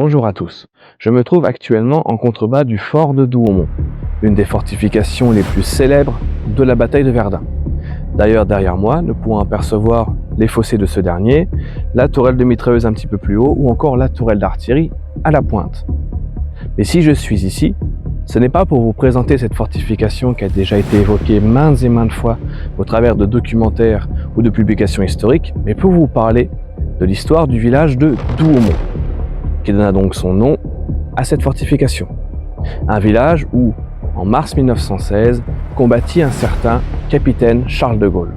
Bonjour à tous, je me trouve actuellement en contrebas du fort de Douaumont, une des fortifications les plus célèbres de la bataille de Verdun. D'ailleurs, derrière moi, nous pouvons apercevoir les fossés de ce dernier, la tourelle de mitrailleuse un petit peu plus haut ou encore la tourelle d'artillerie à la pointe. Mais si je suis ici, ce n'est pas pour vous présenter cette fortification qui a déjà été évoquée maintes et maintes fois au travers de documentaires ou de publications historiques, mais pour vous parler de l'histoire du village de Douaumont, qui donna donc son nom à cette fortification. Un village où, en mars 1916, combattit un certain capitaine Charles de Gaulle.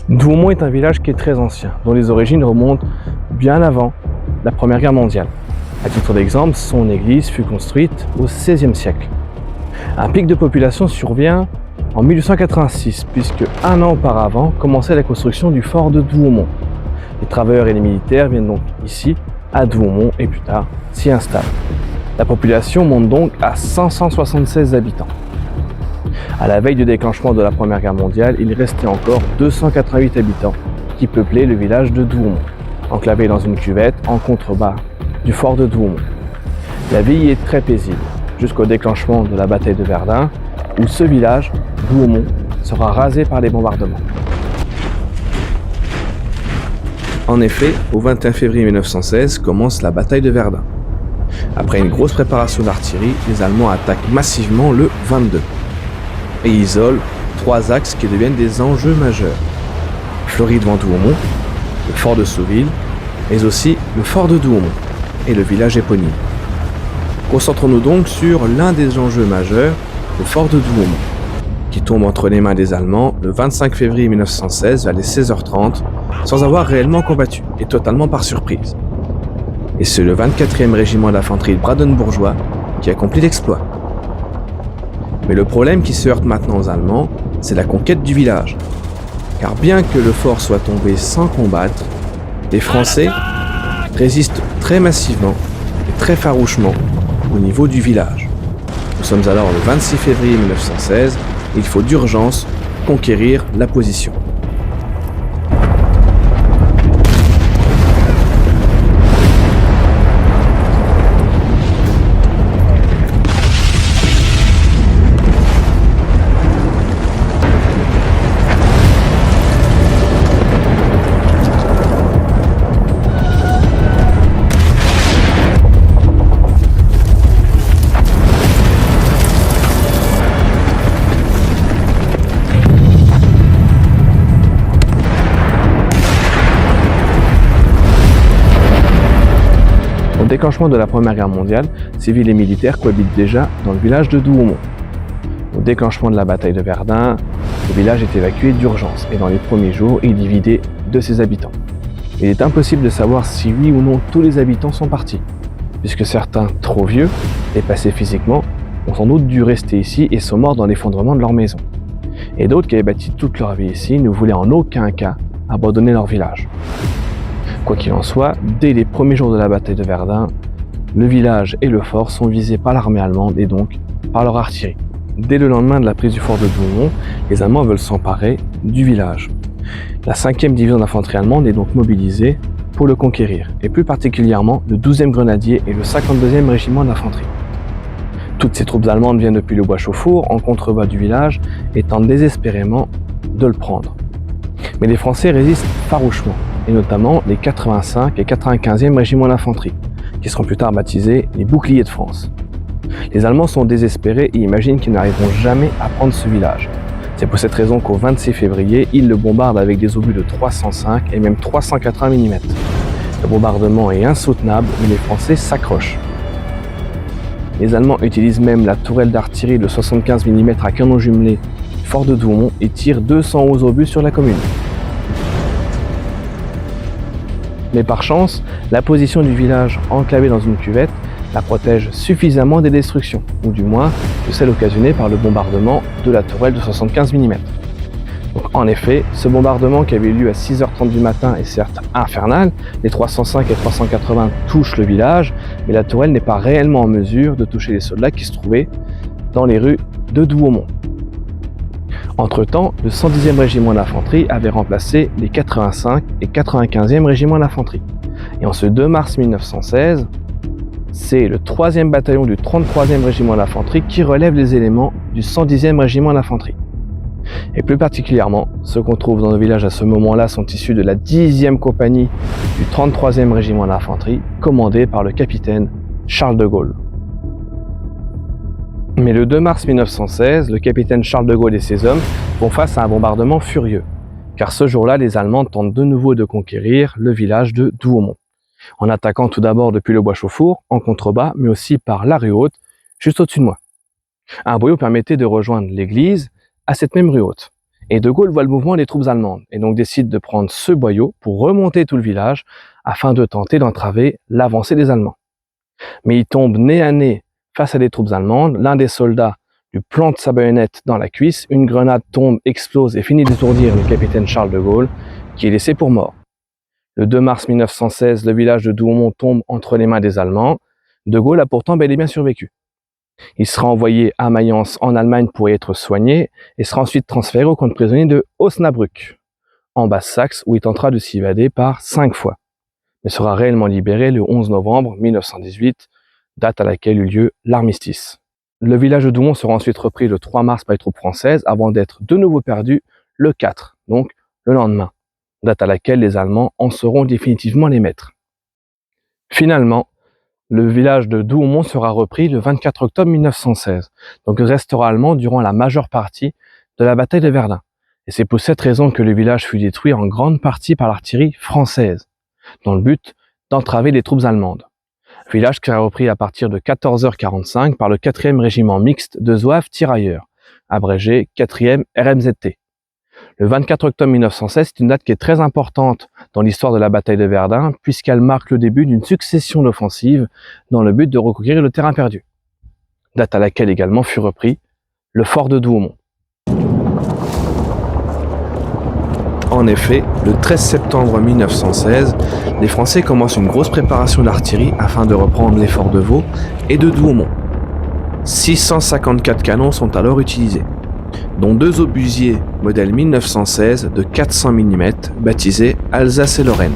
Douaumont est un village qui est très ancien, dont les origines remontent bien avant la Première Guerre mondiale. À titre d'exemple, son église fut construite au XVIe siècle. Un pic de population survient en 1886, puisque un an auparavant commençait la construction du fort de Douaumont. Les travailleurs et les militaires viennent donc ici, à Douaumont, et plus tard s'y installent. La population monte donc à 576 habitants. À la veille du déclenchement de la Première Guerre mondiale, il restait encore 288 habitants qui peuplaient le village de Douaumont, enclavé dans une cuvette en contrebas du fort de Douaumont. La vie y est très paisible, jusqu'au déclenchement de la bataille de Verdun, où ce village, Douaumont, sera rasé par les bombardements. En effet, au 21 février 1916 commence la bataille de Verdun. Après une grosse préparation d'artillerie, les Allemands attaquent massivement le 22 et isolent 3 axes qui deviennent des enjeux majeurs. Fleury devant Douaumont, le fort de Souville, mais aussi le fort de Douaumont et le village éponyme. Concentrons-nous donc sur l'un des enjeux majeurs, le fort de Douaumont, qui tombe entre les mains des Allemands le 25 février 1916 vers les 16h30, sans avoir réellement combattu, et totalement par surprise. Et c'est le 24e régiment d'infanterie brandenburgeois qui accomplit l'exploit. Mais le problème qui se heurte maintenant aux Allemands, c'est la conquête du village. Car bien que le fort soit tombé sans combattre, les Français résistent très massivement et très farouchement au niveau du village. Nous sommes alors le 26 février 1916 et il faut d'urgence conquérir la position. Au déclenchement de la Première Guerre mondiale, civils et militaires cohabitent déjà dans le village de Douaumont. Au déclenchement de la bataille de Verdun, le village est évacué d'urgence et dans les premiers jours, il est vidé de ses habitants. Il est impossible de savoir si oui ou non tous les habitants sont partis, puisque certains, trop vieux et passés physiquement, ont sans doute dû rester ici et sont morts dans l'effondrement de leur maison. Et d'autres qui avaient bâti toute leur vie ici ne voulaient en aucun cas abandonner leur village. Quoi qu'il en soit, dès les premiers jours de la bataille de Verdun, le village et le fort sont visés par l'armée allemande et donc par leur artillerie. Dès le lendemain de la prise du fort de Douaumont, les Allemands veulent s'emparer du village. La 5e division d'infanterie allemande est donc mobilisée pour le conquérir, et plus particulièrement le 12e grenadier et le 52e régiment d'infanterie. Toutes ces troupes allemandes viennent depuis le Bois-Chauffour, en contrebas du village, et tentent désespérément de le prendre. Mais les Français résistent farouchement, et notamment les 85 et 95e régiments d'infanterie, qui seront plus tard baptisés les boucliers de France. Les Allemands sont désespérés et imaginent qu'ils n'arriveront jamais à prendre ce village. C'est pour cette raison qu'au 26 février, ils le bombardent avec des obus de 305 et même 380 mm. Le bombardement est insoutenable, mais les Français s'accrochent. Les Allemands utilisent même la tourelle d'artillerie de 75 mm à canon jumelé du fort de Douaumont et tirent 211 obus sur la commune. Mais par chance, la position du village enclavé dans une cuvette la protège suffisamment des destructions, ou du moins de celles occasionnées par le bombardement de la tourelle de 75 mm. Donc, en effet, ce bombardement qui avait lieu à 6h30 du matin est certes infernal, les 305 et 380 touchent le village, mais la tourelle n'est pas réellement en mesure de toucher les soldats qui se trouvaient dans les rues de Douaumont. Entre-temps, le 110e régiment d'infanterie avait remplacé les 85 et 95e régiments d'infanterie. Et en ce 2 mars 1916, c'est le 3e bataillon du 33e régiment d'infanterie qui relève les éléments du 110e régiment d'infanterie. Et plus particulièrement, ceux qu'on trouve dans nos villages à ce moment-là sont issus de la 10e compagnie du 33e régiment d'infanterie, commandée par le capitaine Charles de Gaulle. Mais le 2 mars 1916, le capitaine Charles de Gaulle et ses hommes font face à un bombardement furieux, car ce jour-là, les Allemands tentent de nouveau de conquérir le village de Douaumont, en attaquant tout d'abord depuis le bois Chauffour, en contrebas, mais aussi par la rue Haute, juste au-dessus de moi. Un boyau permettait de rejoindre l'église à cette même rue Haute. Et de Gaulle voit le mouvement des troupes allemandes, et donc décide de prendre ce boyau pour remonter tout le village, afin de tenter d'entraver l'avancée des Allemands. Mais il tombe nez à nez face à des troupes allemandes, l'un des soldats lui plante sa baïonnette dans la cuisse, une grenade tombe, explose et finit d'étourdir le capitaine Charles de Gaulle, qui est laissé pour mort. Le 2 mars 1916, le village de Douaumont tombe entre les mains des Allemands. De Gaulle a pourtant bel et bien survécu. Il sera envoyé à Mayence en Allemagne pour y être soigné et sera ensuite transféré au camp de prisonniers de Osnabrück, en Basse-Saxe, où il tentera de s'évader par 5 fois, mais sera réellement libéré le 11 novembre 1918, date à laquelle eut lieu l'armistice. Le village de Douaumont sera ensuite repris le 3 mars par les troupes françaises avant d'être de nouveau perdu le 4, donc le lendemain, date à laquelle les Allemands en seront définitivement les maîtres. Finalement, le village de Douaumont sera repris le 24 octobre 1916, donc il restera allemand durant la majeure partie de la bataille de Verdun. Et c'est pour cette raison que le village fut détruit en grande partie par l'artillerie française, dans le but d'entraver les troupes allemandes. Village qui sera repris à partir de 14h45 par le 4e régiment mixte de Zouaves tirailleurs, abrégé 4e RMZT. Le 24 octobre 1916, c'est une date qui est très importante dans l'histoire de la bataille de Verdun, puisqu'elle marque le début d'une succession d'offensives dans le but de reconquérir le terrain perdu. Date à laquelle également fut repris le fort de Douaumont. En effet, le 13 septembre 1916, les Français commencent une grosse préparation d'artillerie afin de reprendre les forts de Vaux et de Douaumont. 654 canons sont alors utilisés, dont 2 obusiers modèle 1916 de 400 mm baptisés Alsace et Lorraine.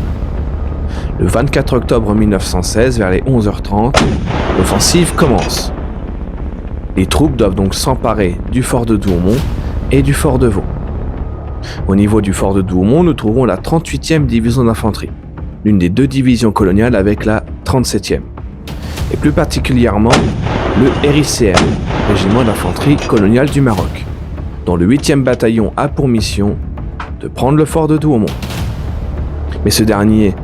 Le 24 octobre 1916, vers les 11h30, l'offensive commence. Les troupes doivent donc s'emparer du fort de Douaumont et du fort de Vaux. Au niveau du fort de Douaumont, nous trouvons la 38e division d'infanterie, l'une des 2 divisions coloniales avec la 37e, et plus particulièrement le RICM, régiment d'infanterie coloniale du Maroc, dont le 8e bataillon a pour mission de prendre le fort de Douaumont. Mais ce dernier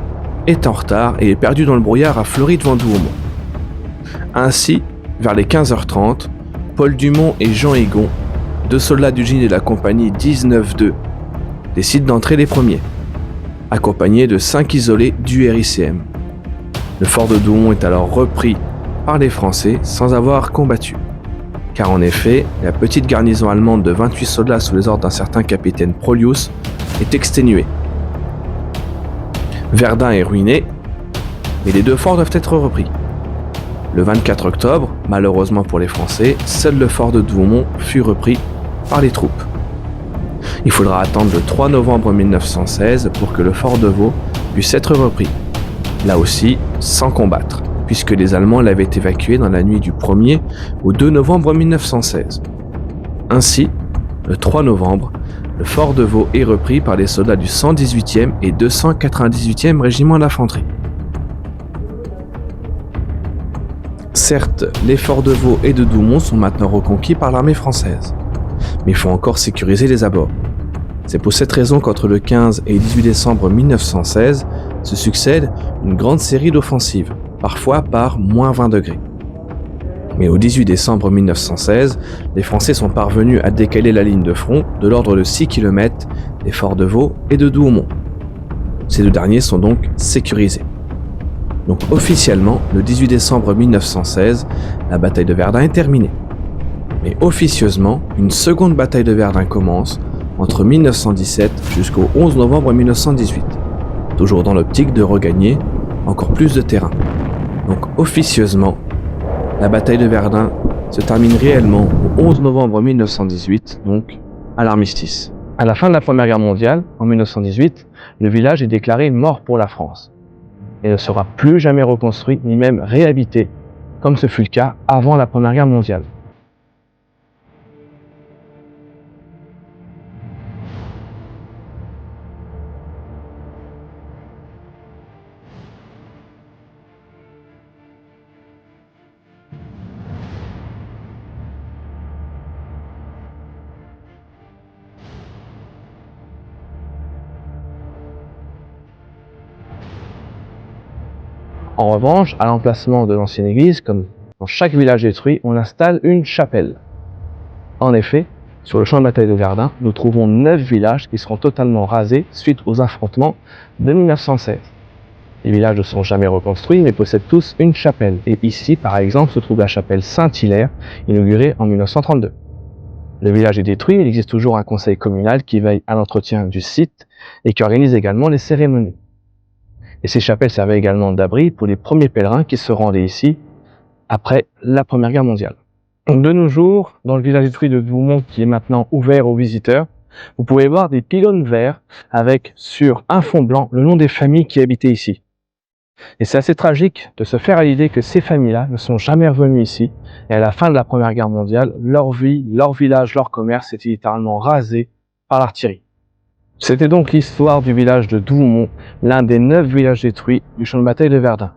est en retard et est perdu dans le brouillard à Fleury devant Douaumont. Ainsi, vers les 15h30, Paul Dumont et Jean Egon, 2 soldats du génie de la compagnie 19-2, décident d'entrer les premiers, accompagnés de 5 isolés du RICM. Le fort de Douaumont est alors repris par les Français sans avoir combattu, car en effet, la petite garnison allemande de 28 soldats sous les ordres d'un certain capitaine Prolius est exténuée. Verdun est ruiné, mais les 2 forts doivent être repris. Le 24 octobre, malheureusement pour les Français, seul le fort de Douaumont fut repris par les troupes. Il faudra attendre le 3 novembre 1916 pour que le fort de Vaux puisse être repris, là aussi sans combattre, puisque les Allemands l'avaient évacué dans la nuit du 1er au 2 novembre 1916. Ainsi, le 3 novembre, le fort de Vaux est repris par les soldats du 118e et 298e régiment d'infanterie. Certes, les forts de Vaux et de Douaumont sont maintenant reconquis par l'armée française, mais il faut encore sécuriser les abords. C'est pour cette raison qu'entre le 15 et 18 décembre 1916 se succède une grande série d'offensives, parfois par moins 20 degrés. Mais au 18 décembre 1916, les Français sont parvenus à décaler la ligne de front de l'ordre de 6 km des forts de Vaux et de Douaumont. Ces 2 derniers sont donc sécurisés. Donc officiellement, le 18 décembre 1916, la bataille de Verdun est terminée. Mais officieusement, une seconde bataille de Verdun commence entre 1917 jusqu'au 11 novembre 1918, toujours dans l'optique de regagner encore plus de terrain. Donc officieusement, la bataille de Verdun se termine réellement au 11 novembre 1918, donc à l'armistice. À la fin de la Première Guerre mondiale, en 1918, le village est déclaré mort pour la France et ne sera plus jamais reconstruit ni même réhabité, comme ce fut le cas avant la Première Guerre mondiale. En revanche, à l'emplacement de l'ancienne église, comme dans chaque village détruit, on installe une chapelle. En effet, sur le champ de bataille de Verdun, nous trouvons 9 villages qui seront totalement rasés suite aux affrontements de 1916. Les villages ne sont jamais reconstruits, mais possèdent tous une chapelle. Et ici, par exemple, se trouve la chapelle Saint-Hilaire, inaugurée en 1932. Le village est détruit, il existe toujours un conseil communal qui veille à l'entretien du site et qui organise également les cérémonies. Et ces chapelles servaient également d'abri pour les premiers pèlerins qui se rendaient ici après la Première Guerre mondiale. De nos jours, dans le village détruit de Douaumont, qui est maintenant ouvert aux visiteurs, vous pouvez voir des pylônes verts avec sur un fond blanc le nom des familles qui habitaient ici. Et c'est assez tragique de se faire à l'idée que ces familles-là ne sont jamais revenues ici et à la fin de la Première Guerre mondiale, leur vie, leur village, leur commerce était littéralement rasé par l'artillerie. C'était donc l'histoire du village de Douaumont, l'un des 9 villages détruits du champ de bataille de Verdun,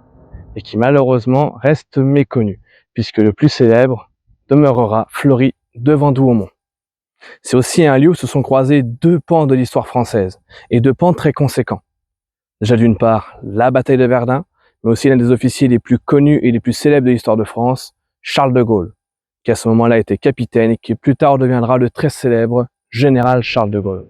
et qui malheureusement reste méconnu, puisque le plus célèbre demeurera Fleury devant Douaumont. C'est aussi un lieu où se sont croisés 2 pans de l'histoire française, et 2 pans très conséquents. Déjà d'une part, la bataille de Verdun, mais aussi l'un des officiers les plus connus et les plus célèbres de l'histoire de France, Charles de Gaulle, qui à ce moment-là était capitaine et qui plus tard deviendra le très célèbre général Charles de Gaulle.